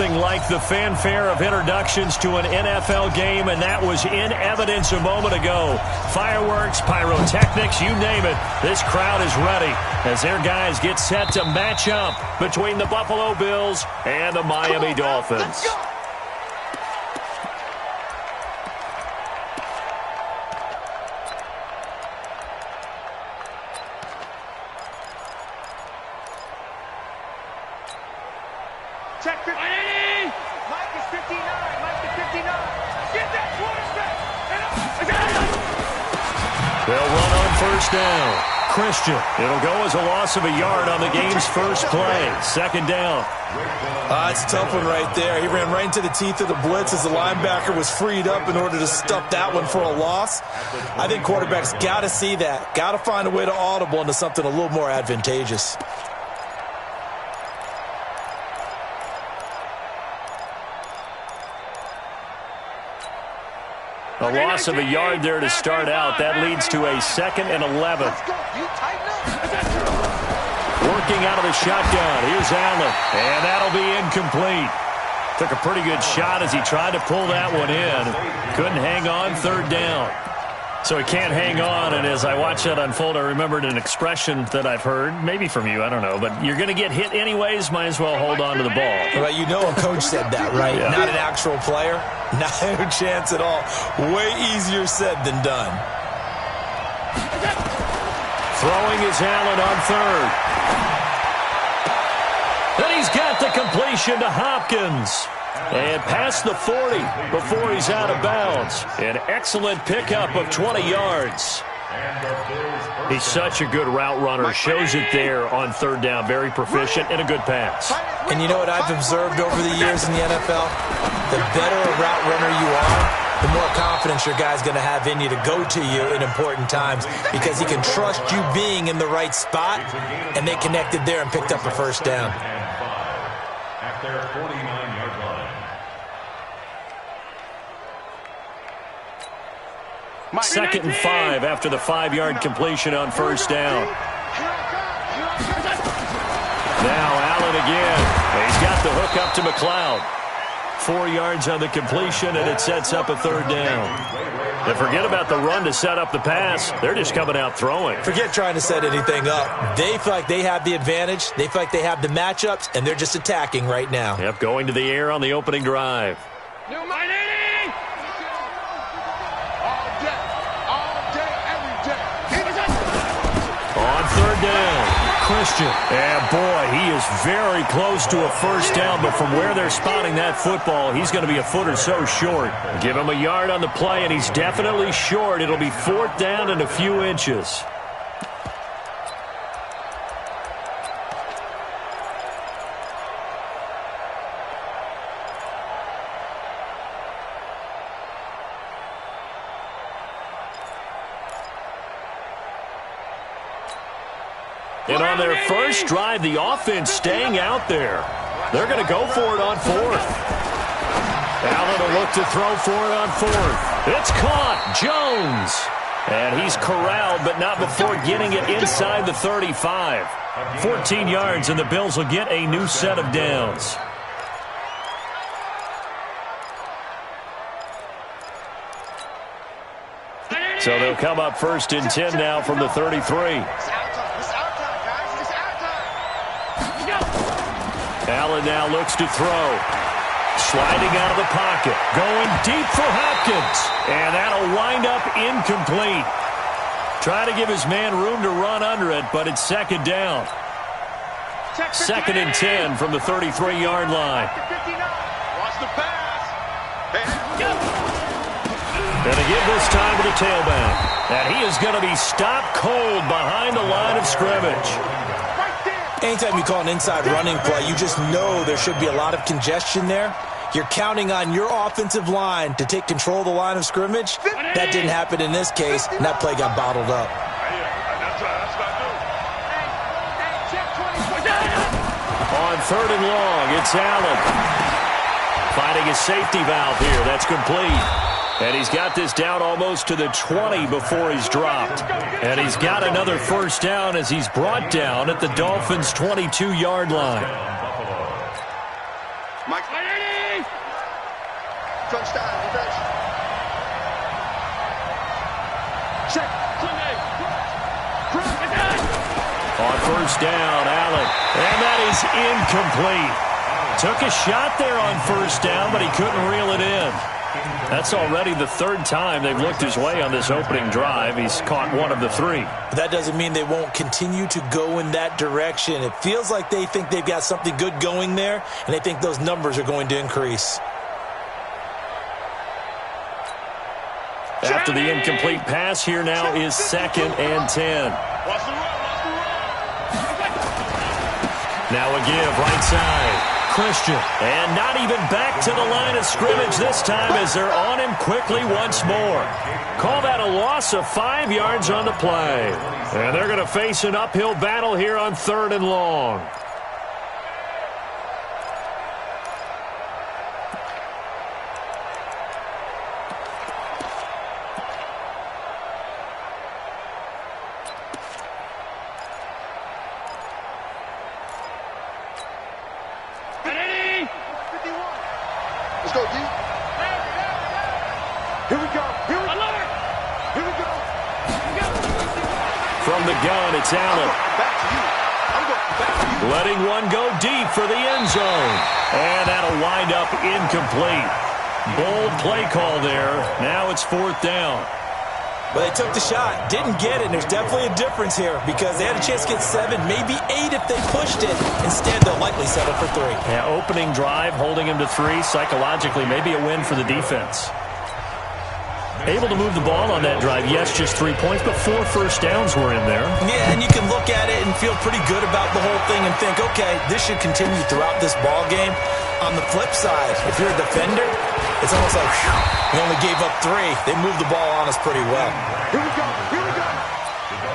nothing like the fanfare of introductions to an NFL game, and that was in evidence a moment ago. Fireworks, pyrotechnics, you name it. This crowd is ready as their guys get set to match up between the Buffalo Bills and the Miami Dolphins. Check 59. Mike is 59. Mike is 59. Get that quarterback. They'll run on first down. Christian. It'll go as a loss of a yard on the game's first play. Second down. It's a tough one right there. He ran right into the teeth of the blitz as the linebacker was freed up in order to stuff that one for a loss. I think quarterbacks got to see that. Got to find a way to audible into something a little more advantageous. A loss of a yard there to start out. That leads to a 2nd and 11. Working out of the shotgun. Here's Allen. And that'll be incomplete. Took a pretty good shot as he tried to pull that one in. Couldn't hang on. Third down. So he can't hang on, and as I watched that unfold, I remembered an expression that I've heard, maybe from you, I don't know, but you're going to get hit anyways, might as well hold on to the ball. Well, you know a coach said that, right? Yeah. Not an actual player. Not a chance at all. Way easier said than done. Throwing is Allen on third. Then he's got the completion to Hopkins. And past the 40 before he's out of bounds. An excellent pickup of 20 yards. He's such a good route runner. Shows it there on third down. Very proficient and a good pass. And you know what I've observed over the years in the NFL? The better a route runner you are, the more confidence your guy's going to have in you to go to you in important times because he can trust you being in the right spot, and they connected there and picked up a first down. At their 49-yard line. 2nd and 5 after the 5-yard completion on first down. Now Allen again. He's got the hook up to McLeod. 4 yards on the completion, and it sets up a third down. And forget about the run to set up the pass. They're just coming out throwing. Forget trying to set anything up. They feel like they have the advantage. They feel like they have the matchups, and they're just attacking right now. Yep, going to the air on the opening drive. On third down, Christian. And boy, he is very close to a first down, but from where they're spotting that football, he's going to be a foot or so short. Give him a yard on the play, and he's definitely short. It'll be 4th down and a few inches. And on their first drive, the offense staying out there. They're going to go for it on 4th. Allen will look to throw for it on 4th. It's caught. Jones. And he's corralled, but not before getting it inside the 35. 14 yards, and the Bills will get a new set of downs. So they'll come up 1st and 10 now from the 33. Allen now looks to throw. Sliding out of the pocket. Going deep for Hopkins. And that'll wind up incomplete. Try to give his man room to run under it, but it's 2nd down. 2nd and 10 from the 33-yard line. Watch the pass. Gonna give this time to the tailback. And he is going to be stopped cold behind the line of scrimmage. Anytime you call an inside running play, you just know there should be a lot of congestion there. You're counting on your offensive line to take control of the line of scrimmage. That didn't happen in this case, and that play got bottled up. On 3rd and long, it's Allen. Finding a safety valve here. That's complete. And he's got this down almost to the 20 before he's dropped. And he's got another first down as he's brought down at the Dolphins' 22-yard line. Mike. Touchdown, reverse. Check. On first down, Allen. And that is incomplete. Took a shot there on first down, but he couldn't reel it in. That's already the third time they've looked his way on this opening drive. He's caught one of the three. But that doesn't mean they won't continue to go in that direction. It feels like they think they've got something good going there, and they think those numbers are going to increase. After the incomplete pass, here now is 2nd and 10. Now a give, right side. Christian. And not even back to the line of scrimmage this time as they're on him quickly once more. Call that a loss of 5 yards on the play. And they're going to face an uphill battle here on 3rd and long. Let's go, D. Here we go. Here we go. Here we go. From the gun, it's Allen. Back to you. I'm going back to you. Letting one go deep for the end zone. And that'll wind up incomplete. Bold play call there. Now it's 4th down. But they took the shot, didn't get it, and there's definitely a difference here because they had a chance to get 7, maybe 8 if they pushed it. Instead, they'll likely settle for 3. Yeah, opening drive, holding him to 3. Psychologically, maybe a win for the defense. Able to move the ball on that drive. Yes, just 3 points, but 4 first downs were in there. Yeah, and you can look at it and feel pretty good about the whole thing and think, okay, this should continue throughout this ball game. On the flip side, if you're a defender, it's almost like, whew, we only gave up 3. They moved the ball on us pretty well. Here we go. Here we go.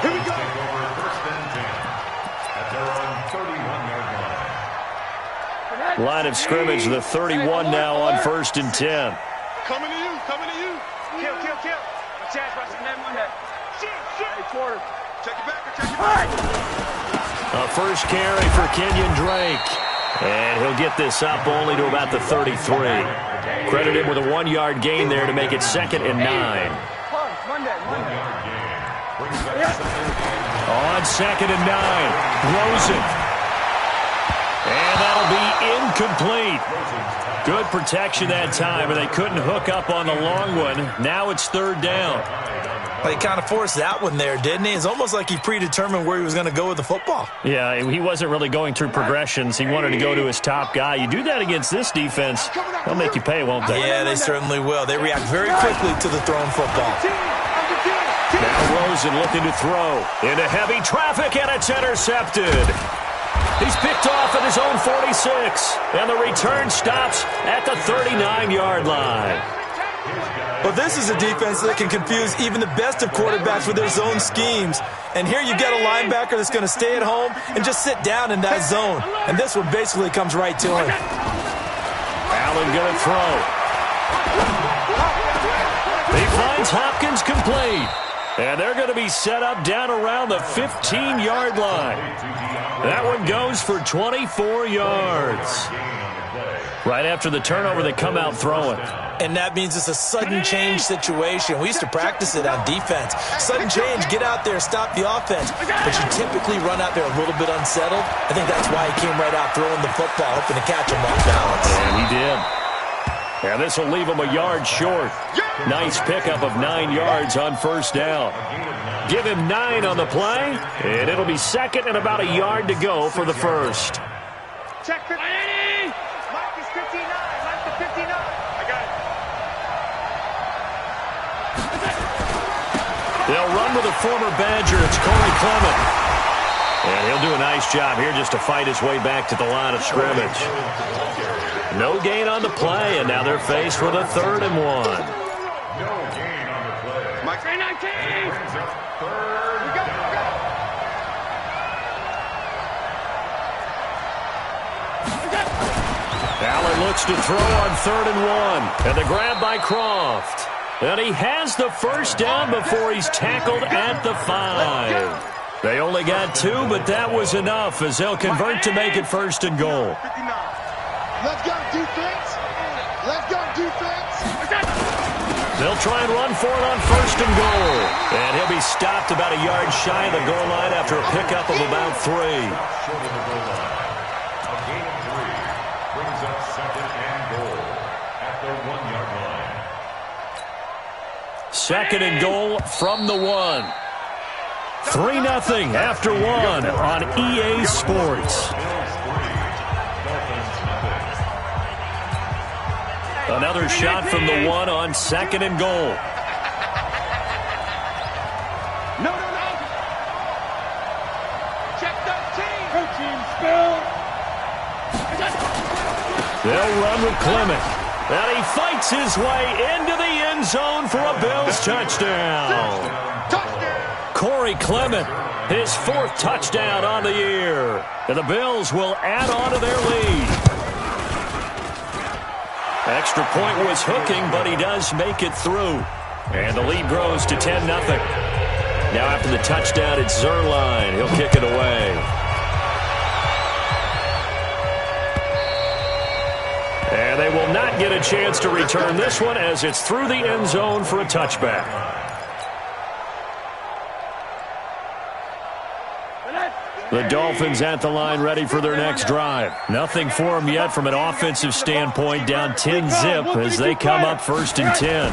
Here we go. Take over 1st and 10 at their own 31-yard line. Line of scrimmage, the 31 now on 1st and 10. Coming to you. Coming to you. Kill. Chaz, rushing that one. Shit. Hey, quarter. Check it back. Check it back. A first carry for Kenyon Drake. And he'll get this up only to about the 33. Credit him with a 1-yard gain there to make it 2nd and 9. On 2nd and 9, Rosen. And that'll be incomplete. Good protection that time, and they couldn't hook up on the long one. Now it's 3rd down. Well, he kind of forced that one there, didn't he? It's almost like he predetermined where he was going to go with the football. Yeah, he wasn't really going through progressions. He wanted to go to his top guy. You do that against this defense, they'll make you pay, won't they? Yeah, they certainly will. They react very quickly to the thrown football. Now Rosen looking to throw into heavy traffic, and it's intercepted. He's picked off at his own 46, and the return stops at the 39-yard line. Well, this is a defense that can confuse even the best of quarterbacks with their zone schemes. And here you've got a linebacker that's going to stay at home and just sit down in that zone. And this one basically comes right to him. Allen going to throw. He finds Hopkins complete. And they're going to be set up down around the 15-yard line. That one goes for 24 yards. Right after the turnover, they come out throwing. And that means it's a sudden change situation. We used to practice it on defense. Sudden change, get out there, stop the offense. But you typically run out there a little bit unsettled. I think that's why he came right out throwing the football, hoping to catch him off balance. And he did. And this will leave him a yard short. Nice pickup of 9 yards on first down. Give him 9 on the play, and it'll be 2nd and about a yard to go for the first. Check 50. Mike is 59. Mike to 59. I got it. They'll run with a former Badger. It's Corey Clement. And he'll do a nice job here just to fight his way back to the line of scrimmage. No gain on the play, and now they're faced with a 3rd and 1. No gain on the play. Mike 19. Brings up 3rd down. Allen looks to throw on 3rd and 1. And the grab by Croft. And he has the first down before he's tackled at the 5. They only got 2, but that was enough as they'll convert to make it 1st and goal. 59. Let's go, defense. Let's go, defense. They'll try and run for it on 1st and goal. And he'll be stopped about a yard shy of the goal line after a pickup of about 3. Short of the goal line. A gain of 3 brings up 2nd and goal at the 1-yard line. 2nd and goal from the 1. 3-0 after 1 on EA Sports. Another shot from the 1 on 2nd and goal. No. Check 13. 13, spill. They'll run with Clement. And he fights his way into the end zone for a Bills touchdown. Touchdown. Corey Clement, his 4th touchdown on the year. And the Bills will add on to their lead. Extra point was hooking, but he does make it through. And the lead grows to 10-0. Now after the touchdown, it's Zerline. He'll kick it away. And they will not get a chance to return this one as it's through the end zone for a touchback. The Dolphins at the line ready for their next drive. Nothing for them yet from an offensive standpoint, down 10-zip as they come up 1st and 10.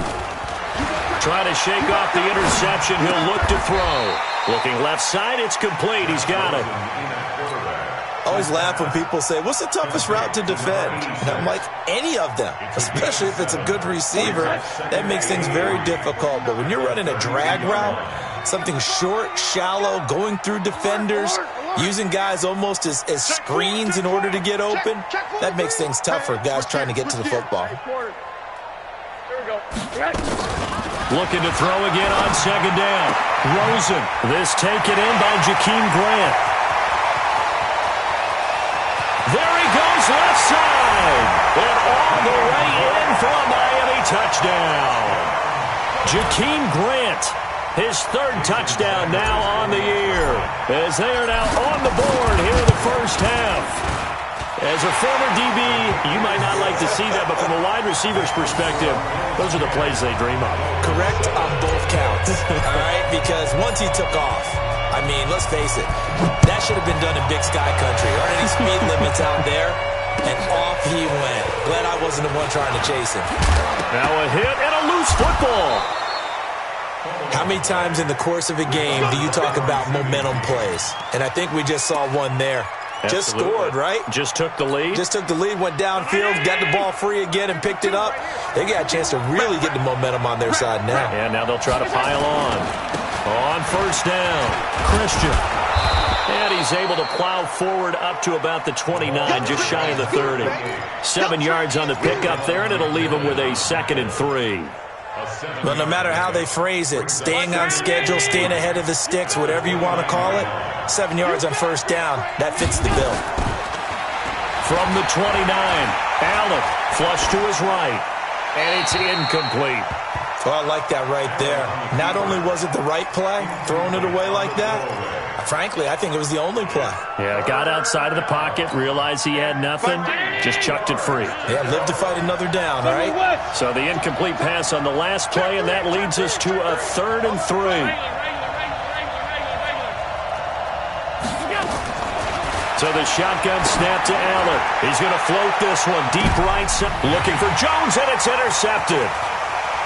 Trying to shake off the interception, he'll look to throw. Looking left side, it's complete. He's got it. I always laugh when people say, what's the toughest route to defend? And I'm like, any of them, especially if it's a good receiver. That makes things very difficult. But when you're running a drag route, something short, shallow, going through defenders, using guys almost as screens in order to get open, that makes things tough for guys trying to get to the football. Looking to throw again on 2nd down. Rosen, this taken in by Jakeem Grant. There he goes left side. And all the way in for a Miami touchdown. Jakeem Grant, his 3rd touchdown now on the year, as they are now on the board here in the first half. As a former DB, you might not like to see that, but from a wide receiver's perspective, those are the plays they dream of. Correct on both counts, all right? Because once he took off, I mean, let's face it, that should have been done in Big Sky Country. There aren't any speed limits out there, and off he went. Glad I wasn't the one trying to chase him. Now a hit and a loose football. How many times in the course of a game do you talk about momentum plays? And I think we just saw one there. Absolutely. Just scored, right? Just took the lead. Just took the lead, went downfield, got the ball free again and picked it up. They got a chance to really get the momentum on their side now. And now they'll try to pile on. On 1st down, Christian. And he's able to plow forward up to about the 29, just shy of the 30. 7 yards on the pickup there, and it'll leave him with a 2nd and 3. Well, no matter how they phrase it, staying on schedule, staying ahead of the sticks, whatever you want to call it, 7 yards on 1st down, that fits the bill. From the 29, Allen, flush to his right, and it's incomplete. Well, I like that right there. Not only was it the right play, throwing it away like that, frankly, I think it was the only play. Yeah, got outside of the pocket, realized he had nothing, just chucked it free. Yeah, live to fight another down, right? So the incomplete pass on the last play, and that leads us to a 3rd and 3. So the shotgun snap to Allen. He's going to float this one deep right side. Looking for Jones, and it's intercepted.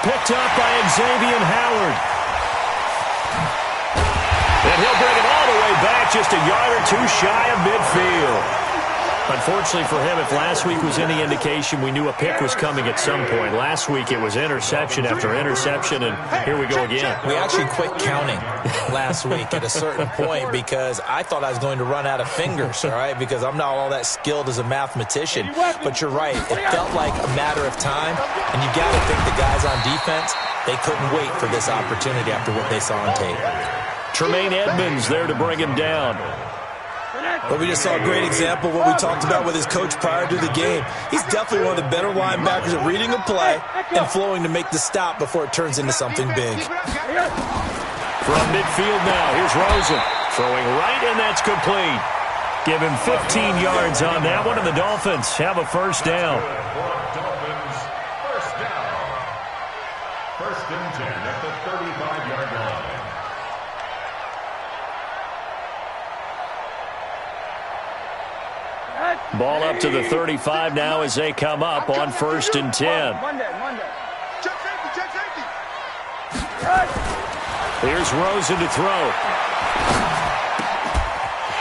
Picked up by Xavier Howard. And he'll bring it all the way back, just a yard or 2 shy of midfield. Unfortunately for him, if last week was any indication, we knew a pick was coming at some point. Last week it was interception after interception, and here we go again. We actually quit counting last week at a certain point because I thought I was going to run out of fingers, all right, because I'm not all that skilled as a mathematician. But you're right. It felt like a matter of time, and you got to think the guys on defense, they couldn't wait for this opportunity after what they saw on tape. Tremaine Edmonds there to bring him down. But we just saw a great example of what we talked about with his coach prior to the game. He's definitely one of the better linebackers at reading a play and flowing to make the stop before it turns into something big. From midfield now, here's Rosen. Throwing right, and that's complete. Give him 15 yards on that one, and the Dolphins have a first down. Dolphins, first down. First and 10 at the 35-yard line. Ball up to the 35 now as they come up on first and 10. Check safety. Here's Rosen to throw.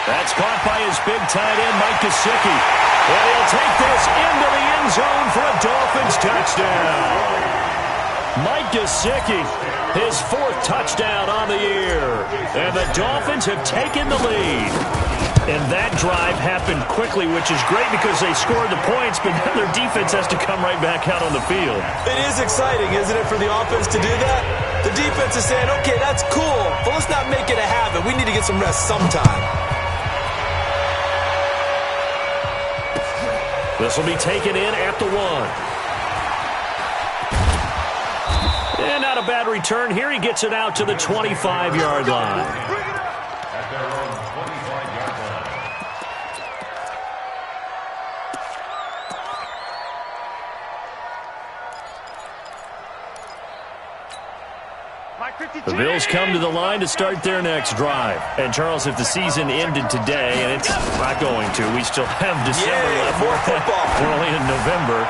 That's caught by his big tight end, Mike Gesicki. And he'll take this into the end zone for a Dolphins touchdown. Mike Gesicki, his 4th touchdown on the year. And the Dolphins have taken the lead. And that drive happened quickly, which is great because they scored the points, but then their defense has to come right back out on the field. It is exciting, isn't it, for the offense to do that? The defense is saying, okay, that's cool, but let's not make it a habit. We need to get some rest sometime. This will be taken in at the 1. And not a bad return here. He gets it out to the 25-yard line. At their own 25-yard line. The Bills come to the line to start their next drive. And, Charles, if the season ended today, and it's not going to, we still have December left. More football. We're only in November.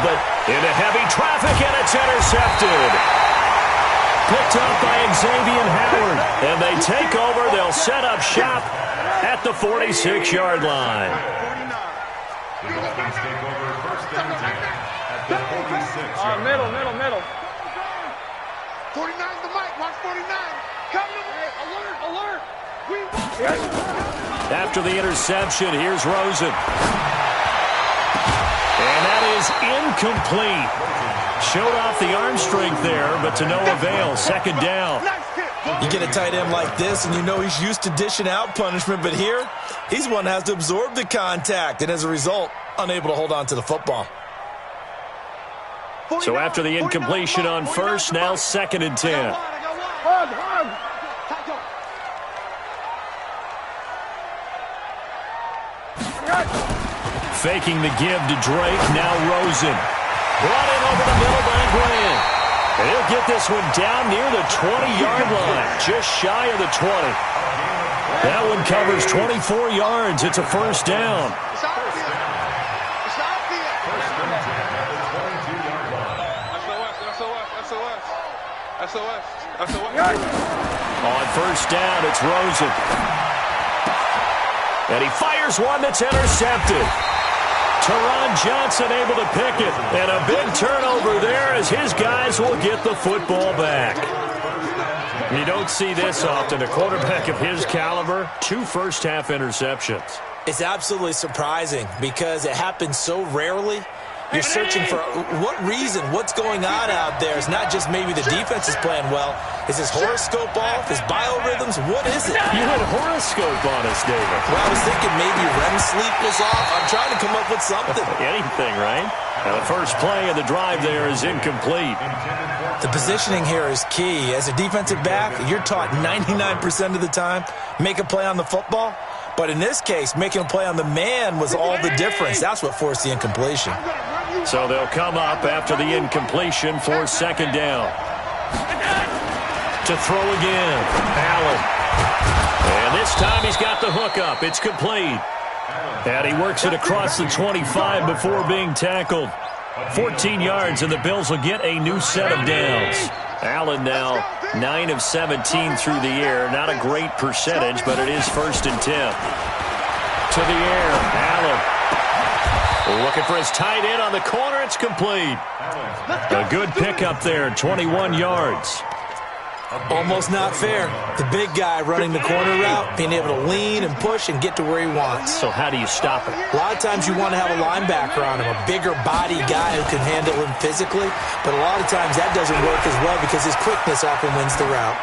But into heavy traffic, and it's intercepted. Picked up by Xavier Howard. And they take over. They'll set up shop at the 46-yard line. The Dolphins take over first and 10 at the 46-yard line. Middle. 49's the mic. Watch 49. Come to me. Alert. After the interception, here's Rosen. And that is incomplete. Showed off the arm strength there, but to no avail. Second down. You get a tight end like this, and you know he's used to dishing out punishment, but here, he's one that has to absorb the contact, and as a result, unable to hold on to the football. So after the incompletion on first, now second and 10. Faking the give to Drake, now Rosen. Brought in over the middle by Graham. And he'll get this one down near the 20-yard line, just shy of the 20. That one covers 24 yards. It's a first down. On first down, it's Rosen. And he fires one that's intercepted. Teron Johnson able to pick it. And a big turnover there as his guys will get the football back. You don't see this often. A quarterback of his caliber, 2 first-half interceptions. It's absolutely surprising because it happens so rarely. You're searching for what reason, what's going on out there. It's not just maybe the defense is playing well. Is his horoscope off? His biorhythms? What is it? You had a horoscope on us, David. Well, I was thinking maybe REM sleep was off. I'm trying to come up with something. Anything, right? Now the first play of the drive there is incomplete. The positioning here is key. As a defensive back, you're taught 99% of the time, make a play on the football. But in this case, making a play on the man was all the difference. That's what forced the incompletion. So they'll come up after the incompletion for second down. To throw again, Allen. And this time he's got the hook up. It's complete. And he works it across the 25 before being tackled. 14 yards, and the Bills will get a new set of downs. Allen now 9 of 17 through the air. Not a great percentage, but it is first and 10. To the air, Allen. Looking for his tight end on the corner. It's complete. A good pickup there, 21 yards. Almost not fair. The big guy running the corner route, being able to lean and push and get to where he wants. So how do you stop it? A lot of times you want to have a linebacker on him, a bigger body guy who can handle him physically, but a lot of times that doesn't work as well because his quickness often wins the route.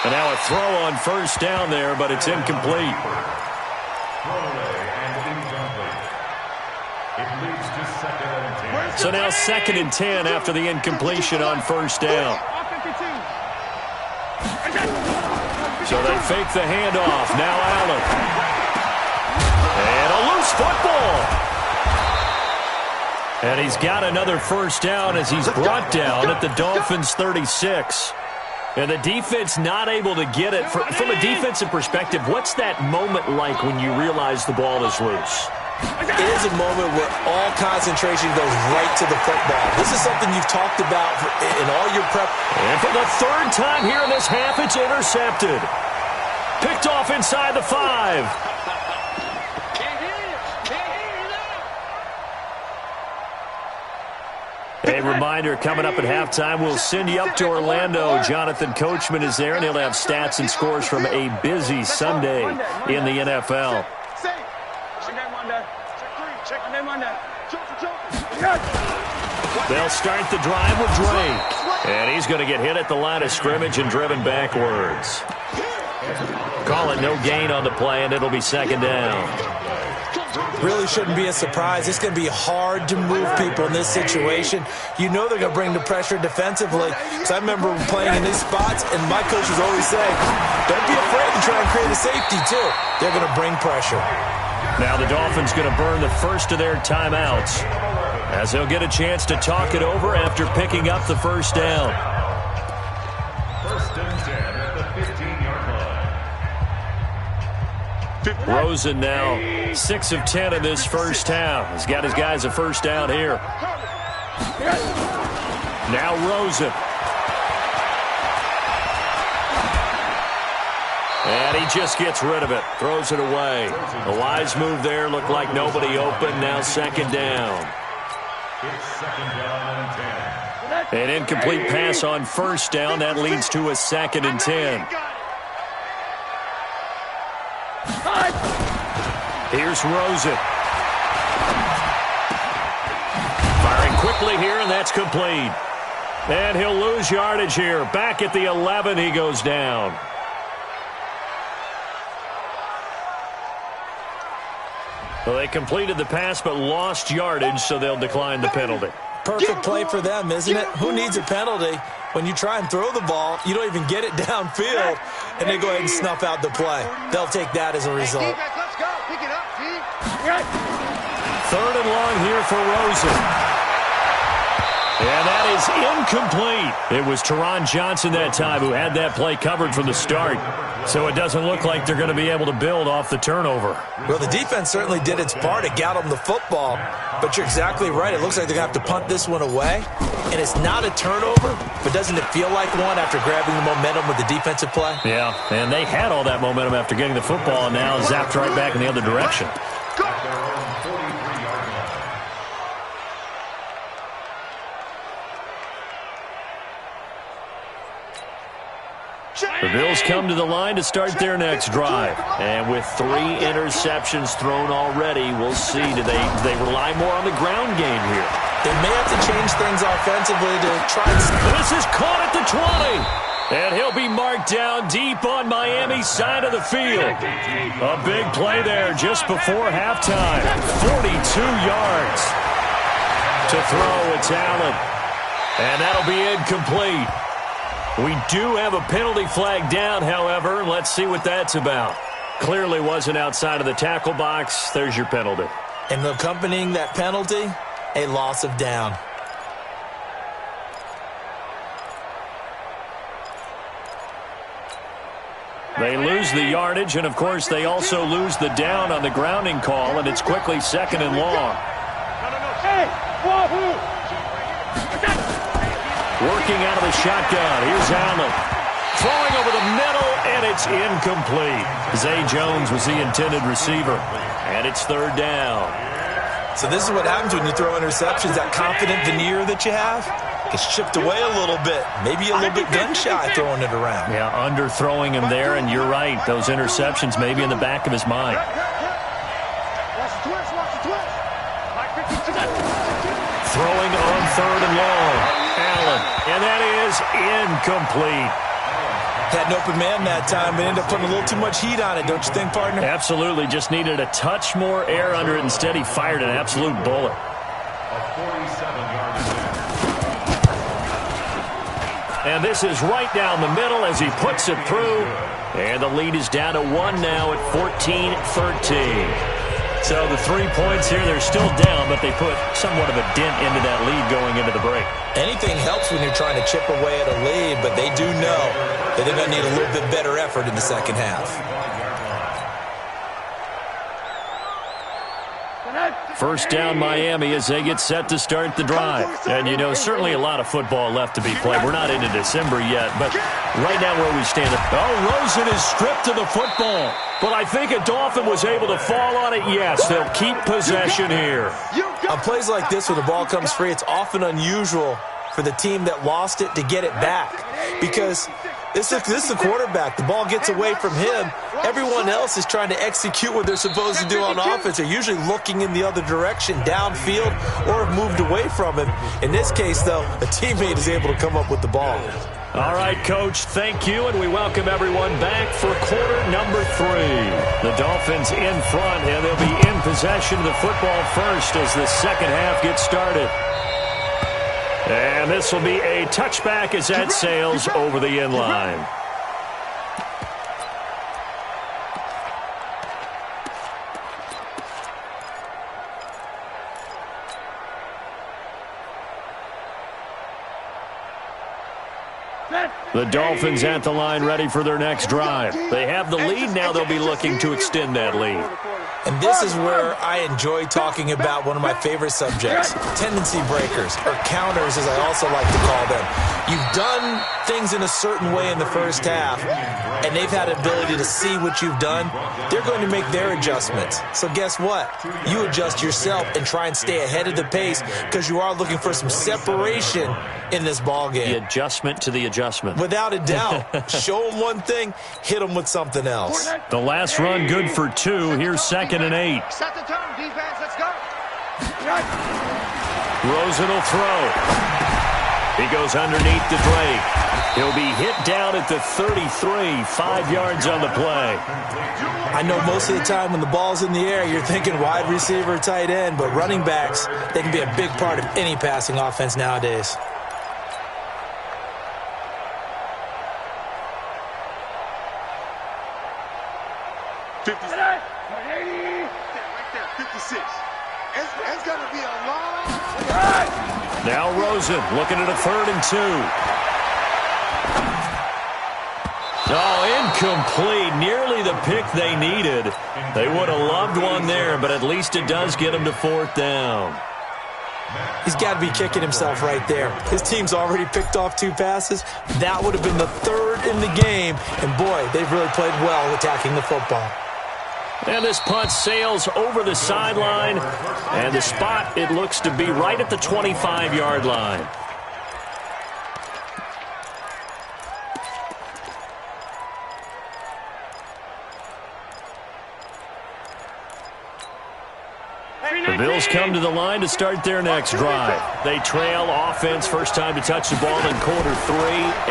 And now a throw on first down there, but it's incomplete. So now second and 10 after the incompletion on first down. So they fake the handoff. Now Allen. football. And he's got another first down as he's brought down at the Dolphins' 36. And the defense not able to get it. From a defensive perspective, what's that moment like when you realize the ball is loose? It is a moment where all concentration goes right to the football. This is something you've talked about in all your prep. And for the third time here in this half, it's intercepted. Picked off inside the 5. A reminder, coming up at halftime, we'll send you up to Orlando. Jonathan Coachman is there, and he'll have stats and scores from a busy Sunday in the NFL. They'll start the drive with Drake. And he's going to get hit at the line of scrimmage and driven backwards. Call it no gain on the play, and it'll be second down. Really shouldn't be a surprise. It's going to be hard to move people in this situation. You know they're going to bring the pressure defensively. So I remember playing in these spots, and my coaches always say, don't be afraid to try and create a safety, too. They're going to bring pressure. Now the Dolphins going to burn the first of their timeouts as they'll get a chance to talk it over after picking up the first down. First and 10 at the 15-yard line. Rosen now 6 of 10 in this first half. He's got his guys a first down here. Now Rosen. And he just gets rid of it. Throws it away. A wise move there. Looked like nobody open. Now second down. It's second down and 10. An incomplete pass on first down. That leads to a second and 10. Here's Rosen. Firing quickly here, and that's complete. And he'll lose yardage here. Back at the 11, he goes down. Well, they completed the pass but lost yardage, so they'll decline the penalty. Perfect play for them, isn't it? Who needs a penalty? When you try and throw the ball, you don't even get it downfield, and they go ahead and snuff out the play. They'll take that as a result. Let's go. Pick it up, Third and long here for Rosen. And that is incomplete. It was Teron Johnson that time who had that play covered from the start. So it doesn't look like they're going to be able to build off the turnover. Well, the defense certainly did its part to get them the football. But you're exactly right. It looks like they're going to have to punt this one away. And it's not a turnover, but doesn't it feel like one after grabbing the momentum with the defensive play? Yeah, and they had all that momentum after getting the football and now zapped right back in the other direction. The Bills come to the line to start their next drive. And with 3 interceptions thrown already, we'll see. Do they rely more on the ground game here? They may have to change things offensively to try and... This is caught at the 20. And he'll be marked down deep on Miami's side of the field. A big play there just before halftime. 42 yards to throw. It's Allen. And that'll be incomplete. We do have a penalty flag down, however. Let's see what that's about. Clearly wasn't outside of the tackle box. There's your penalty. And accompanying that penalty, a loss of down. They lose the yardage, and, of course, they also lose the down on the grounding call, and it's quickly second and long. Working out of the shotgun. Here's Allen. Throwing over the middle, and it's incomplete. Zay Jones was the intended receiver. And it's third down. So this is what happens when you throw interceptions. That confident veneer that you have gets chipped away a little bit. Maybe a little bit gun-shy throwing it around. Yeah, underthrowing him there, and you're right. Those interceptions may be in the back of his mind. Throwing on third and long. Allen, and that is incomplete. Had an open man that time, but ended up putting a little too much heat on it, don't you think, partner? Absolutely. Just needed a touch more air under it. Instead, he fired an absolute bullet. And this is right down the middle as he puts it through. And the lead is down to 1 now at 14-13. So the 3 points here, they're still down, but they put somewhat of a dent into that lead going into the break. Anything helps when you're trying to chip away at a lead, but they do know that they're going to need a little bit better effort in the second half. First down Miami as they get set to start the drive. And, you know, certainly a lot of football left to be played. We're not into December yet, but right now where we stand. Oh, Rosen is stripped to the football. But I think a Dolphin was able to fall on it. Yes, they'll keep possession here. On plays like this where the ball comes free, it's often unusual for the team that lost it to get it back. Because this is the quarterback. The ball gets away from him. Everyone else is trying to execute what they're supposed to do on offense. They're usually looking in the other direction, downfield, or have moved away from him. In this case, though, a teammate is able to come up with the ball. All right, Coach, thank you, and we welcome everyone back for quarter number 3. The Dolphins in front, and they'll be in possession of the football first as the second half gets started. And this will be a touchback as that sails over the end line. The Dolphins at the line ready for their next drive. They have the lead now. They'll be looking to extend that lead. And this is where I enjoy talking about one of my favorite subjects, tendency breakers, or counters as I also like to call them. You've done things in a certain way in the first half, and they've had the ability to see what you've done. They're going to make their adjustments. So guess what? You adjust yourself and try and stay ahead of the pace because you are looking for some separation in this ball game. The adjustment to the adjustment. Without a doubt. Show them one thing, hit them with something else. The last run good for 2. Here's 2nd and 8. Set the tone, defense. Let's go. Rosen will throw. He goes underneath to Drake. He'll be hit down at the 33, 5 yards on the play. I know most of the time when the ball's in the air, you're thinking wide receiver, tight end, but running backs, they can be a big part of any passing offense nowadays. It's going to be a long. Now Rosen looking at a 3rd and 2. Oh, incomplete. Nearly the pick they needed. They would have loved one there, but at least it does get them to 4th down. He's got to be kicking himself right there. His team's already picked off 2 passes. That would have been the 3rd in the game. And, boy, they've really played well attacking the football. And this punt sails over the sideline. And the spot, it looks to be right at the 25-yard line. The Bills come to the line to start their next drive. They trail offense, first time to touch the ball in quarter 3,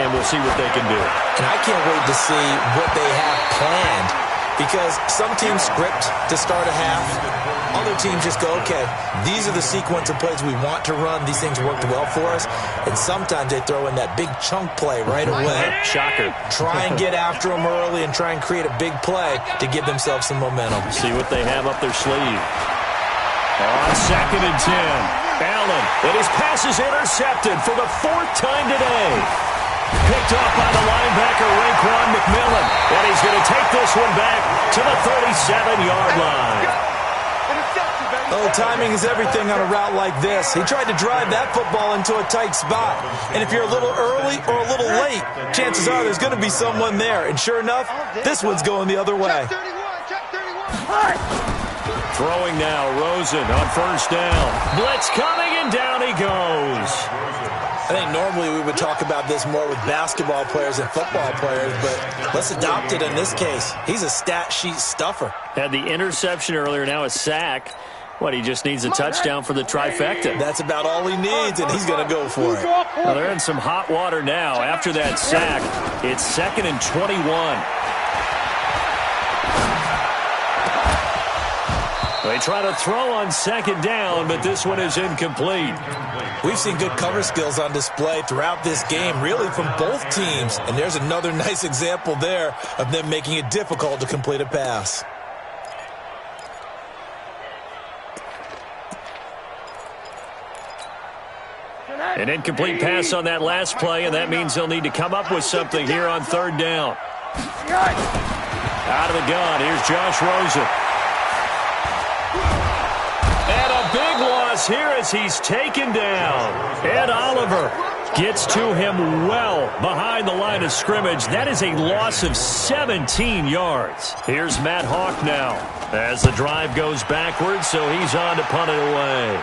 and we'll see what they can do. And I can't wait to see what they have planned, because some teams script to start a half. Other teams just go, okay, these are the sequence of plays we want to run. These things worked well for us. And sometimes they throw in that big chunk play right away. Shocker. Try and get after them early and try and create a big play to give themselves some momentum. See what they have up their sleeve. On 2nd and 10, Allen, and his pass is intercepted for the 4th time today. Picked off by the linebacker, Raekwon McMillan, and he's going to take this one back to the 37-yard line. Oh, timing is everything on a route like this. He tried to drive that football into a tight spot. And if you're a little early or a little late, chances are there's going to be someone there. And sure enough, this one's going the other way. Throwing now, Rosen on 1st down. Blitz coming, and down he goes. I think normally we would talk about this more with basketball players and football players, but let's adopt it in this case. He's a stat sheet stuffer. Had the interception earlier, now a sack. What, he just needs a touchdown for the trifecta. That's about all he needs, and he's going to go for it. Well, they're in some hot water now. After that sack, it's 2nd and 21. They try to throw on 2nd down, but this one is incomplete. We've seen good cover skills on display throughout this game, really from both teams. And there's another nice example there of them making it difficult to complete a pass. An incomplete pass on that last play, and that means they'll need to come up with something here on third down. Out of the gun, here's Josh Rosen. And a big loss here as he's taken down. Ed Oliver gets to him well behind the line of scrimmage. That is a loss of 17 yards. Here's Matt Hawk now as the drive goes backwards, so he's on to punt it away.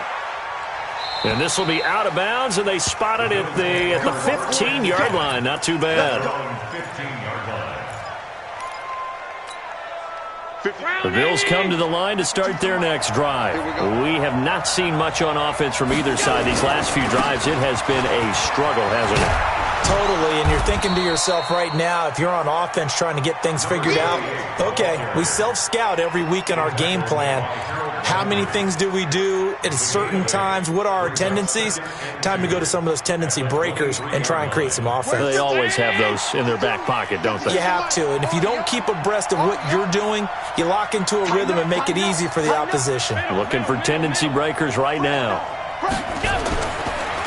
And this will be out of bounds, and they spot it at the 15-yard line. Not too bad. The Bills come to the line to start their next drive. We have not seen much on offense from either side. These last few drives, it has been a struggle, hasn't it? Totally, and you're thinking to yourself right now, if you're on offense trying to get things figured out, okay, we self-scout every week in our game plan. How many things do we do at certain times? What are our tendencies? Time to go to some of those tendency breakers and try and create some offense. They always have those in their back pocket, don't they? You have to, and if you don't keep abreast of what you're doing, you lock into a rhythm and make it easy for the opposition. Looking for tendency breakers right now.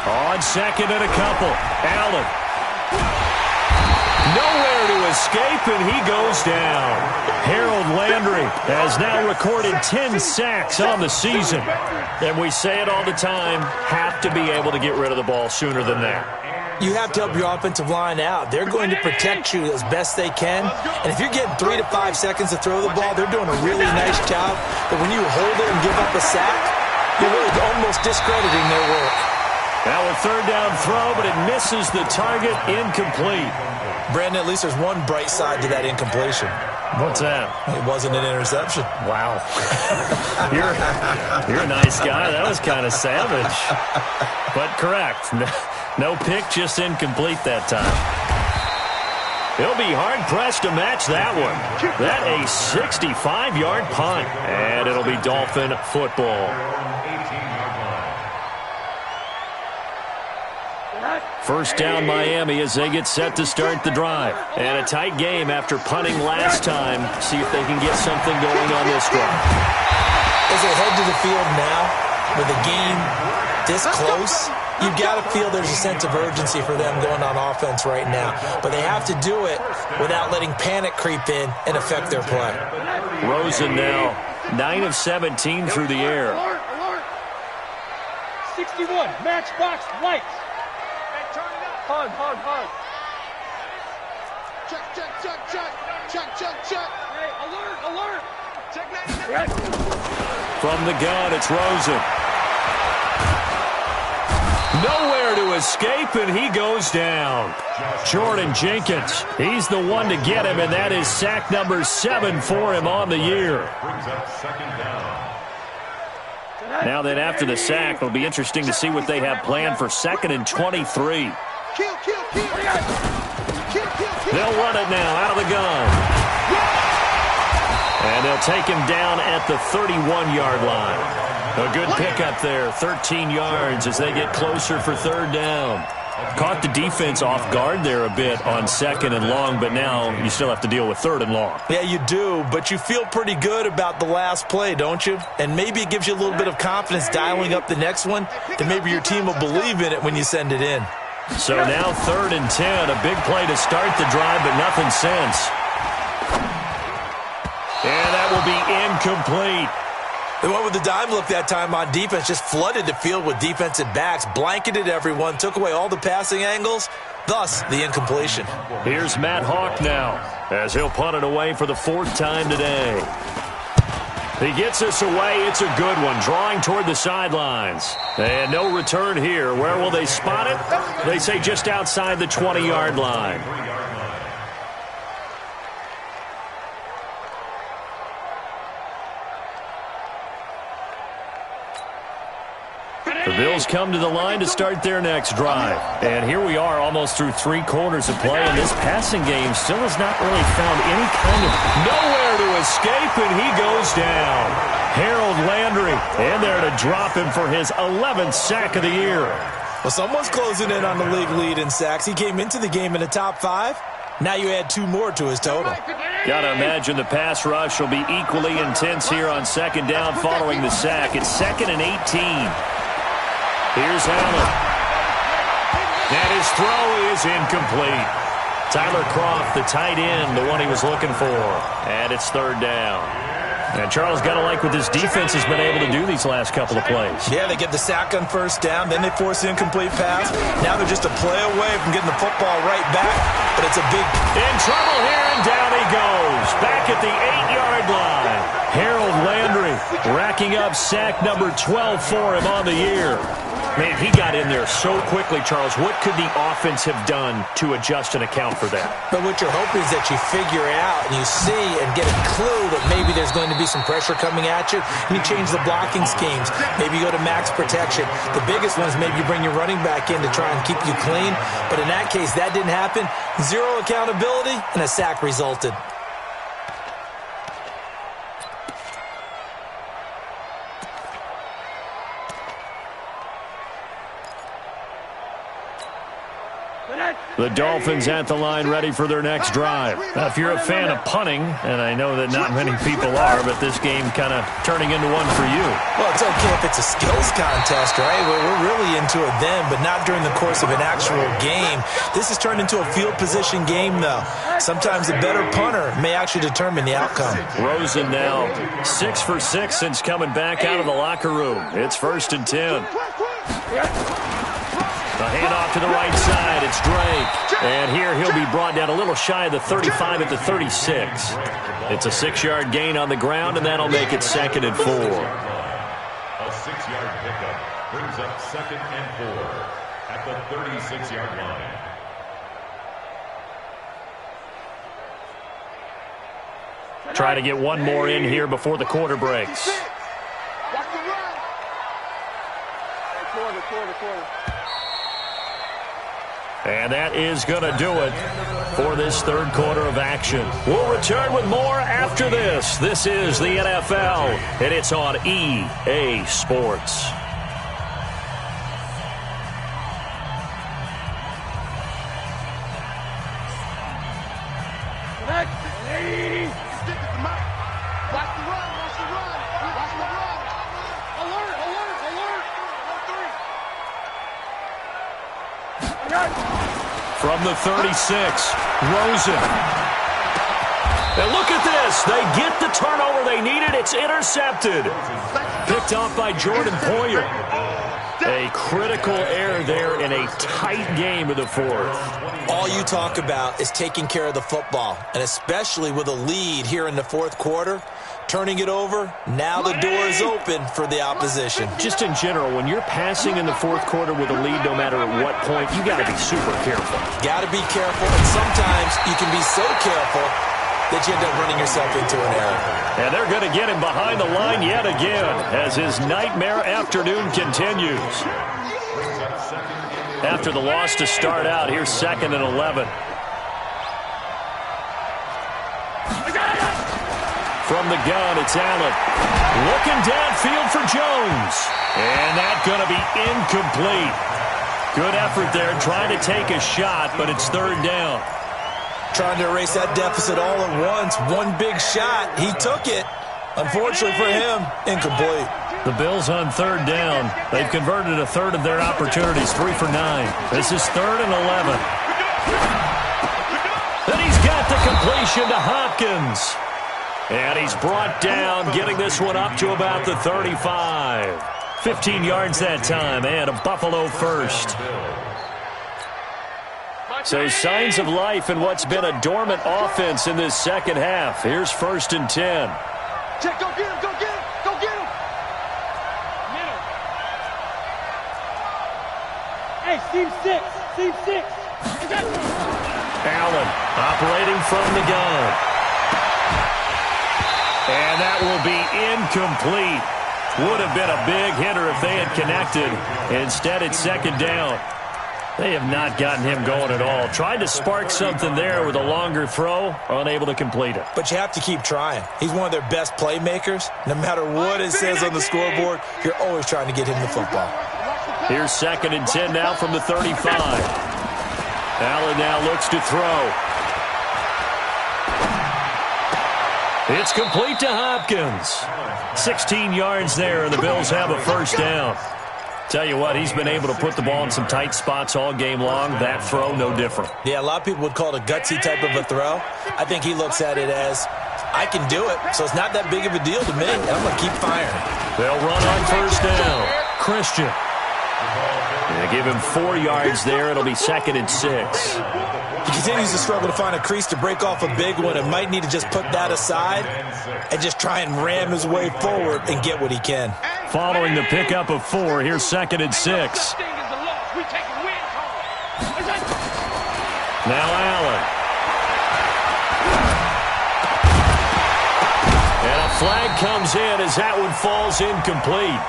On second and a couple, Allen. Nowhere to escape, and he goes down. Harold Landry has now recorded 10 sacks on the season. And we say it all the time, have to be able to get rid of the ball sooner than that. You have to help your offensive line out. They're going to protect you as best they can. And if you're getting 3 to 5 seconds to throw the ball, they're doing a really nice job. But when you hold it and give up a sack, you're really almost discrediting their work. Now a third down throw, but it misses the target, incomplete. Brandon, at least there's one bright side to that incompletion. What's that? It wasn't an interception. Wow. You're a nice guy. That was kind of savage. But correct. No pick, just incomplete that time. He'll be hard-pressed to match that one. That a 65-yard punt. And it'll be Dolphin football. First down Miami as they get set to start the drive. And a tight game after punting last time. See if they can get something going on this drive. As they head to the field now, with the game this close, you've got to feel there's a sense of urgency for them going on offense right now. But they have to do it without letting panic creep in and affect their play. Rosen now, 9 of 17 through the air. Alert! 61, matchbox lights. Hug. Check. Hey, alert. Check that. From the gun, it's Rosen. Nowhere to escape, and he goes down. Jordan Jenkins, he's the one to get him, and that is sack number 7 for him on the year. Now then, after the sack, it'll be interesting to see what they have planned for 2nd and 23. Kill. They'll run it now out of the gun. And they'll take him down at the 31-yard line. A good pickup there, 13 yards as they get closer for third down. Caught the defense off guard there a bit on 2nd and long, but now you still have to deal with 3rd and long. Yeah, you do, but you feel pretty good about the last play, don't you? And maybe it gives you a little bit of confidence dialing up the next one, that maybe your team will believe in it when you send it in. So now 3rd and 10, a big play to start the drive, but nothing since. And that will be incomplete. They went with the dime look that time on defense, just flooded the field with defensive backs, blanketed everyone, took away all the passing angles, thus the incompletion. Here's Matt Hawk now as he'll punt it away for the 4th time today. He gets us away. It's a good one, drawing toward the sidelines. And no return here. Where will they spot it? They say just outside the 20-yard line. The Bills come to the line to start their next drive. And here we are almost through 3 quarters of play, and this passing game still has not really found any kind of nowhere to escape, and he goes down. Harold Landry in there to drop him for his 11th sack of the year. Well, someone's closing in on the league lead in sacks. He came into the game in the top 5. Now you add 2 more to his total. Gotta imagine the pass rush will be equally intense here on 2nd down following the sack. It's 2nd and 18. Here's Allen. And his throw is incomplete. Tyler Kroft, the tight end, the one he was looking for. And it's third down. And Charles got to like what this defense has been able to do these last couple of plays. Yeah, they get the sack on first down, then they force the incomplete pass. Now they're just a play away from getting the football right back, but it's a big... In trouble here, and down he goes. Back at the 8-yard line. Harold Landry racking up sack number 12 for him on the year. Man, he got in there so quickly, Charles. What could the offense have done to adjust and account for that? But what you're hoping is that you figure out and you see and get a clue that maybe there's going to be some pressure coming at you, and you change the blocking schemes. Maybe you go to max protection. The biggest one is maybe you bring your running back in to try and keep you clean. But in that case, that didn't happen. Zero accountability, and a sack resulted. The Dolphins at the line ready for their next drive. Now, if you're a fan of punting, and I know that not many people are, but this game kind of turning into one for you. Well, it's okay if it's a skills contest, right? We're really into it then, but not during the course of an actual game. This has turned into a field position game, though. Sometimes a better punter may actually determine the outcome. Rosen now 6 for 6 since coming back out of the locker room. It's 1st and 10. The handoff to the right side. It's Drake. And here he'll be brought down a little shy of the 35 at the 36. It's a 6-yard gain on the ground, and that'll make it 2nd and 4. A 6-yard pickup brings up 2nd and 4 at the 36-yard line. Try to get one more in here before the quarter breaks. And that is going to do it for this third quarter of action. We'll return with more after this. This is the NFL, and it's on EA Sports. From the 36, Rosen. And look at this. They get the turnover they needed. It's intercepted. Picked off by Jordan Poyer. A critical error there in a tight game of the fourth. All you talk about is taking care of the football, and especially with a lead here in the fourth quarter. Turning it over, now the door is open for the opposition. Just in general, when you're passing in the fourth quarter with a lead, no matter at what point, you got to be super careful. Got to be careful, and sometimes you can be so careful that you end up running yourself into an error. And they're going to get him behind the line yet again as his nightmare afternoon continues. After the loss to start out, here's 2nd and 11. From the gun, it's Allen. Looking downfield for Jones. And that's going to be incomplete. Good effort there, trying to take a shot, but it's 3rd down. Trying to erase that deficit all at once. One big shot. He took it. Unfortunately for him, incomplete. The Bills on 3rd down. They've converted a third of their opportunities, 3 for 9. This is 3rd and 11. And he's got the completion to Hopkins. And he's brought down, getting this one up to about the 35. 15 yards that time, and a Buffalo first. So signs of life in what's been a dormant offense in this second half. Here's 1st and 10. Check, go get him, go get him, go get him. Middle. Hey, Steve 6. Allen operating from the gun. And that will be incomplete. Would have been a big hitter if they had connected. Instead, it's 2nd down. They have not gotten him going at all. Tried to spark something there with a longer throw, unable to complete it. But you have to keep trying. He's one of their best playmakers. No matter what it says on the scoreboard, you're always trying to get him the football. Here's 2nd and 10 now from the 35. Allen now looks to throw. It's complete to Hopkins. 16 yards there, and the Bills have a 1st down. Tell you what, he's been able to put the ball in some tight spots all game long. That throw, no different. Yeah, a lot of people would call it a gutsy type of a throw. I think he looks at it as, I can do it, so it's not that big of a deal to me, and I'm going to keep firing. They'll run on first down. Christian. They give him 4 yards there. It'll be 2nd and 6. He continues to struggle to find a crease to break off a big one and might need to just put that aside and just try and ram his way forward and get what he can. Following the pickup of 4, here's 2nd and 6. Now Allen. And a flag comes in as that one falls incomplete.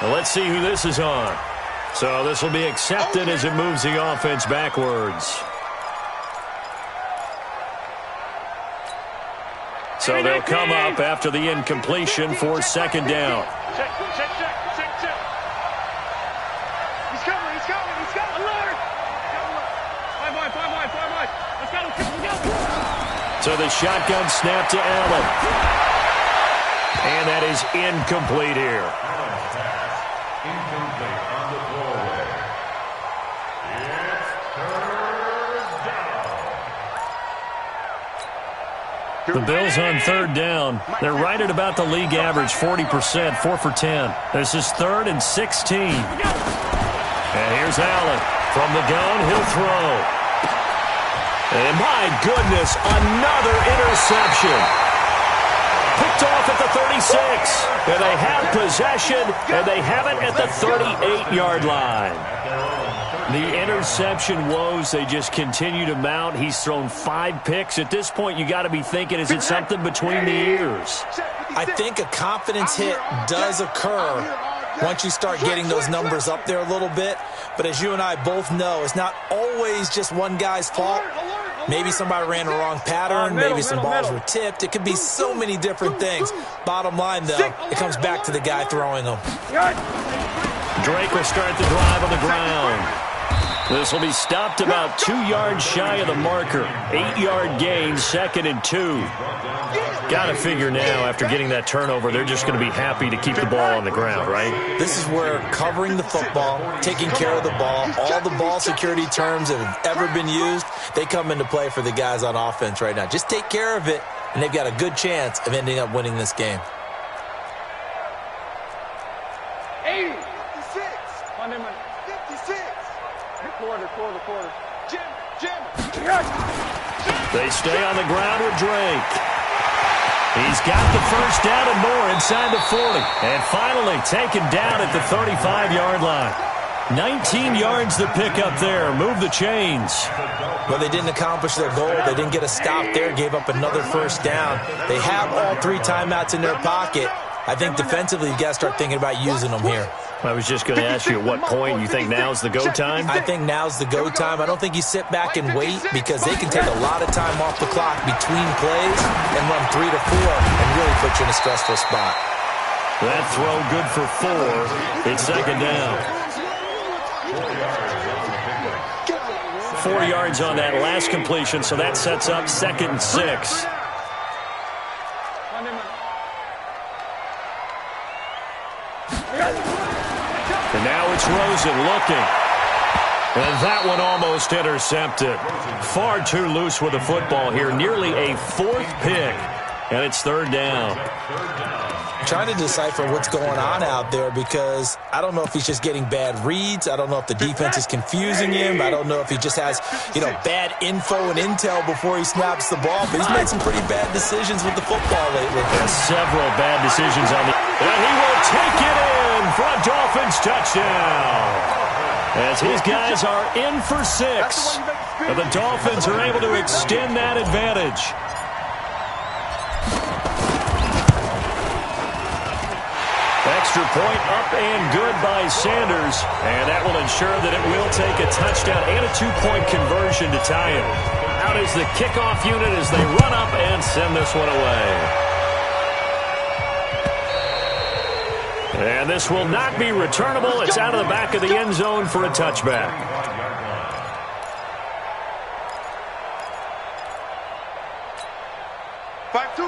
Now let's see who this is on. So this will be accepted as it moves the offense backwards. So they'll come up after the incompletion for 2nd down. Check. He's coming. Alert! Five wide. Let's go. So the shotgun snap to Allen. And that is incomplete here. Incomplete on the throwaway. It's 3rd down. The Bills on 3rd down. They're right at about the league average, 40%, 4 for 10. This is 3rd and 16. And here's Allen. From the gun, he'll throw. And my goodness, another interception. Picked off at the 36. And they have possession, and they have it at the 38-yard line. The interception woes, they just continue to mount. He's thrown 5 picks. At this point, you got to be thinking, is it something between the ears? I think a confidence hit does occur once you start getting those numbers up there a little bit. But as you and I both know, it's not always just one guy's fault. Maybe somebody ran the wrong pattern. Maybe some balls were tipped. It could be so many different things. Bottom line, though, it comes back to the guy throwing them. Drake will start the drive on the ground. This will be stopped about 2 yards shy of the marker. 8-yard gain, 2nd and 2. Got to figure now, after getting that turnover, they're just going to be happy to keep the ball on the ground, right? This is where covering the football, taking care of the ball, all the ball security terms that have ever been used, they come into play for the guys on offense right now. Just take care of it, and they've got a good chance of ending up winning this game. 80. 56. Monday. 56. Quarter. Jim. They stay on the ground with Drake. He's got the first down and more inside the 40. And finally taken down at the 35-yard line. 19 yards to pick up there. Move the chains. Well, they didn't accomplish their goal. They didn't get a stop there. Gave up another first down. They have all 3 timeouts in their pocket. I think defensively, you've got to start thinking about using them here. I was just going to ask you at what point you think now's the go time? I think now's the go time. I don't think you sit back and wait because they can take a lot of time off the clock between plays and run 3 to 4 and really put you in a stressful spot. That throw good for 4. It's 2nd down. 4 yards on that last completion, so that sets up 2nd and 6. And now it's Rosen looking. And that one almost intercepted. Far too loose with the football here. Nearly a 4th pick. And it's 3rd down. I'm trying to decipher what's going on out there because I don't know if he's just getting bad reads. I don't know if the defense is confusing him. I don't know if he just has, bad info and intel before he snaps the ball. But he's made some pretty bad decisions with the football lately. Several bad decisions on the... And he will take it in for a Dolphins touchdown. As his guys are in for 6. And the Dolphins are able to extend that advantage. Extra point up and good by Sanders. And that will ensure that it will take a touchdown and a 2-point conversion to tie it. Out is the kickoff unit as they run up and send this one away. And this will not be returnable. It's out of the back of the end zone for a touchback.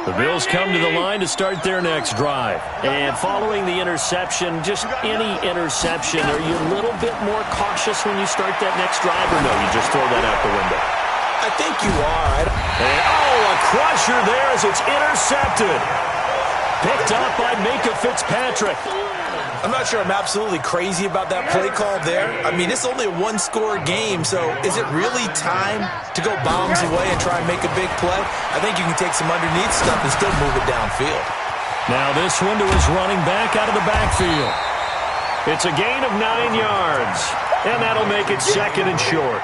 The Bills come to the line to start their next drive. And following the interception, just any interception, are you a little bit more cautious when you start that next drive, or no, you just throw that out the window? I think you are. And, a crusher there as it's intercepted. Picked up by Minkah Fitzpatrick. I'm not sure I'm absolutely crazy about that play call there. I mean, it's only a one-score game, so is it really time to go bombs away and try and make a big play? I think you can take some underneath stuff and still move it downfield. Now this one to his running back out of the backfield. It's a gain of 9 yards, and that'll make it second and short.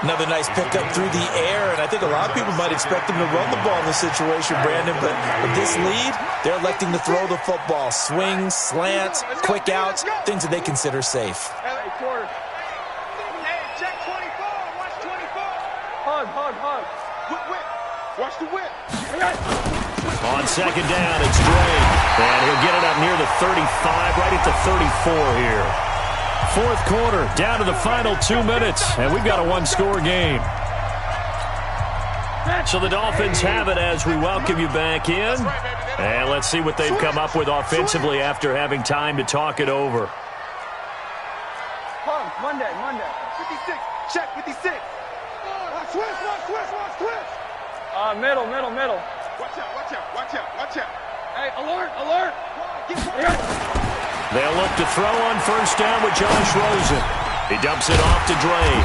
Another nice pickup through the air, and I think a lot of people might expect him to run the ball in this situation, Brandon, but with this lead, they're electing to throw the football. Swings, slants, quick outs, things that they consider safe. Hey, quarter. Hey, check 24. Watch 24. Hug. Whip. Watch the whip. On second down, it's Dre, and he'll get it up near the 35, right at the 34 here. Fourth quarter, down to the final 2 minutes, and we've got a one-score game. So the Dolphins have it as we welcome you back in. And let's see what they've come up with offensively after having time to talk it over. Monday. 56. Check 56. Watch twist. Middle. Watch out. Hey, alert. They'll look to throw on first down with Josh Rosen. He dumps it off to Dre.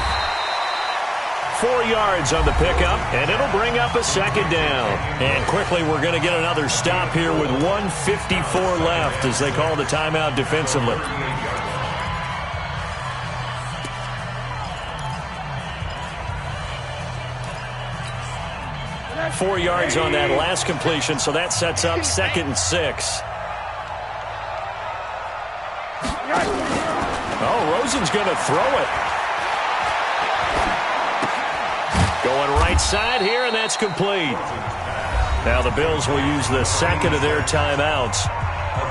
4 yards on the pickup, and it'll bring up a second down. And quickly, we're going to get another stop here with 1:54 left as they call the timeout defensively. Four yards on that last completion, so that sets up 2nd and 6. Rosen's going to throw it. Going right side here, and that's complete. Now the Bills will use the second of their timeouts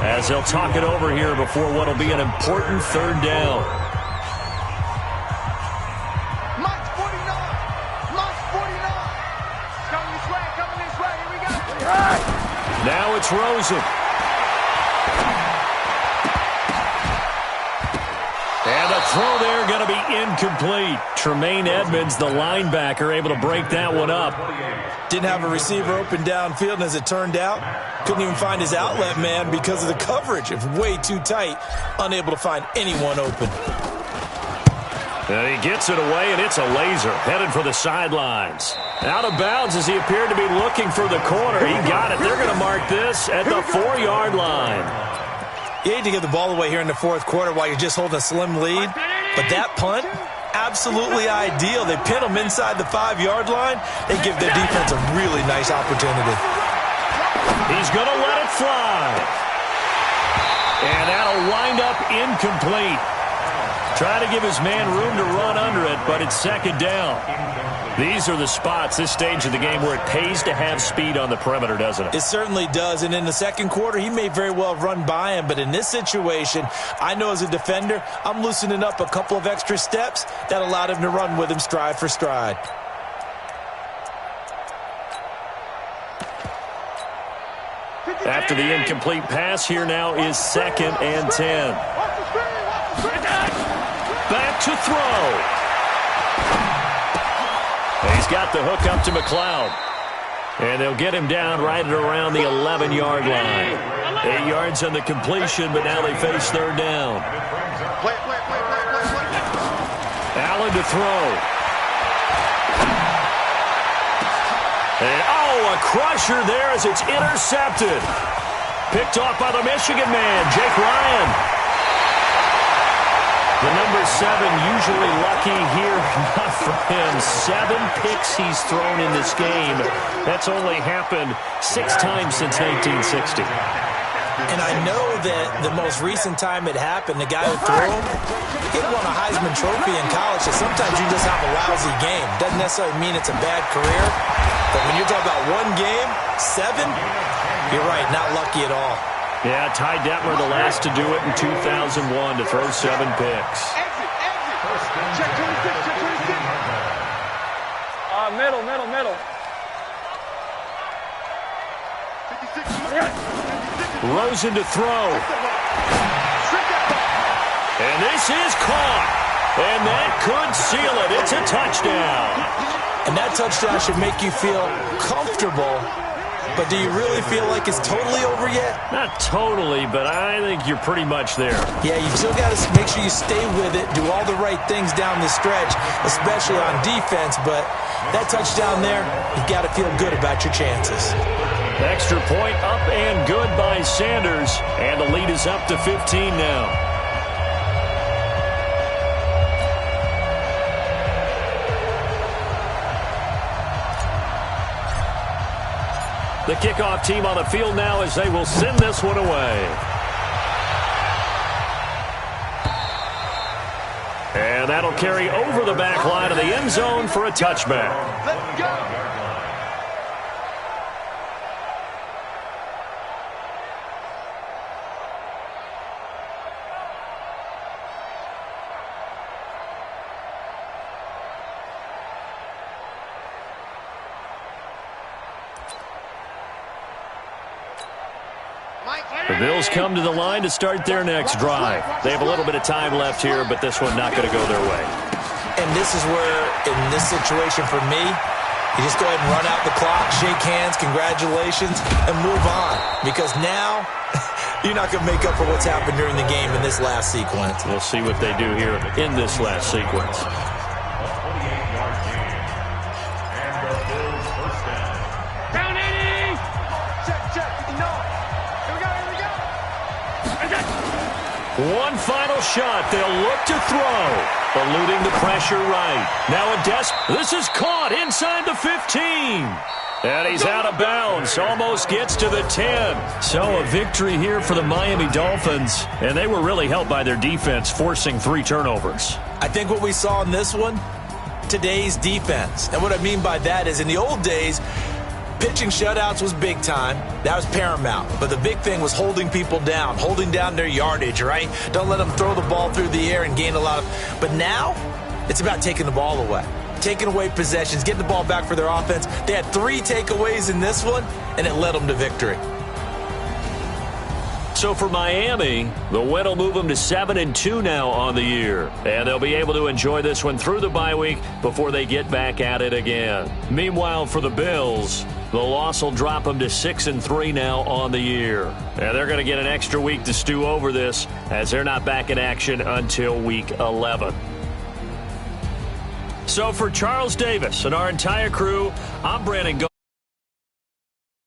as they'll talk it over here before what will be an important third down. Mike 49. Coming this way. Here we go. Now it's Rosen. And the throw there going to be incomplete. Tremaine Edmonds, the linebacker, able to break that one up. Didn't have a receiver open downfield, and as it turned out, couldn't even find his outlet man because of the coverage. It's way too tight, unable to find anyone open. And he gets it away, and it's a laser headed for the sidelines. Out of bounds as he appeared to be looking for the corner. He got it. They're going to mark this at the 4-yard line. You hate to give the ball away here in the fourth quarter while you're just holding a slim lead, but that punt, absolutely ideal. They pin them inside the 5-yard line. They give their defense a really nice opportunity. He's going to let it fly. And that'll wind up incomplete. Try to give his man room to run under it, but it's second down. These are the spots, this stage of the game, where it pays to have speed on the perimeter, doesn't it? It certainly does, and in the second quarter, he may very well run by him, but in this situation, I know as a defender, I'm loosening up a couple of extra steps that allowed him to run with him stride for stride. After the incomplete pass, here now is 2nd and 10. Back to throw. He's got the hook up to McLeod. And they'll get him down right at around the 11-yard line. 8 yards on the completion, but now they face third down. Allen to throw. And, a crusher there as it's intercepted. Picked off by the Michigan man, Jake Ryan. The number 7 usually lucky here, not for him. 7 picks he's thrown in this game. That's only happened 6 times since 1960. And I know that the most recent time it happened, the guy who threw him, he won a Heisman Trophy in college, so sometimes you just have a lousy game. Doesn't necessarily mean it's a bad career, but when you're talking about one game, 7, you're right, not lucky at all. Yeah, Ty Detmer, the last to do it in 2001, to throw 7 picks. Exit. Check 26. Middle. 56. Rosen to throw. And this is caught. And that could seal it. It's a touchdown. And that touchdown should make you feel comfortable. But do you really feel like it's totally over yet? Not totally, but I think you're pretty much there. Yeah, you still got to make sure you stay with it, do all the right things down the stretch, especially on defense. But that touchdown there, you've got to feel good about your chances. Extra point up and good by Sanders. And the lead is up to 15 now. The kickoff team on the field now as they will send this one away. And that'll carry over the back line of the end zone for a touchback. Let's go. The Bills come to the line to start their next drive. They have a little bit of time left here, but this one not going to go their way. And this is where, in this situation for me, you just go ahead and run out the clock, shake hands, congratulations, and move on. Because now, you're not going to make up for what's happened during the game in this last sequence. We'll see what they do here in this last sequence. A 28-yard gain. And the Bills first down. Down 80. Check. No. Here we go. One final shot. They'll look to throw. Eluding the pressure right. Now a this is caught inside the 15. And he's out of bounds. Almost gets to the 10. So a victory here for the Miami Dolphins. And they were really helped by their defense, forcing 3 turnovers. I think what we saw in this one, today's defense. And what I mean by that is in the old days, pitching shutouts was big time. That was paramount. But the big thing was holding people down, holding down their yardage, right? Don't let them throw the ball through the air and gain a lot of... But now, it's about taking the ball away. Taking away possessions, getting the ball back for their offense. They had 3 takeaways in this one, and it led them to victory. So for Miami, the win will move them to 7-2 now on the year. And they'll be able to enjoy this one through the bye week before they get back at it again. Meanwhile, for the Bills, the loss will drop them to 6-3 now on the year. And they're going to get an extra week to stew over this as they're not back in action until week 11. So for Charles Davis and our entire crew, I'm Brandon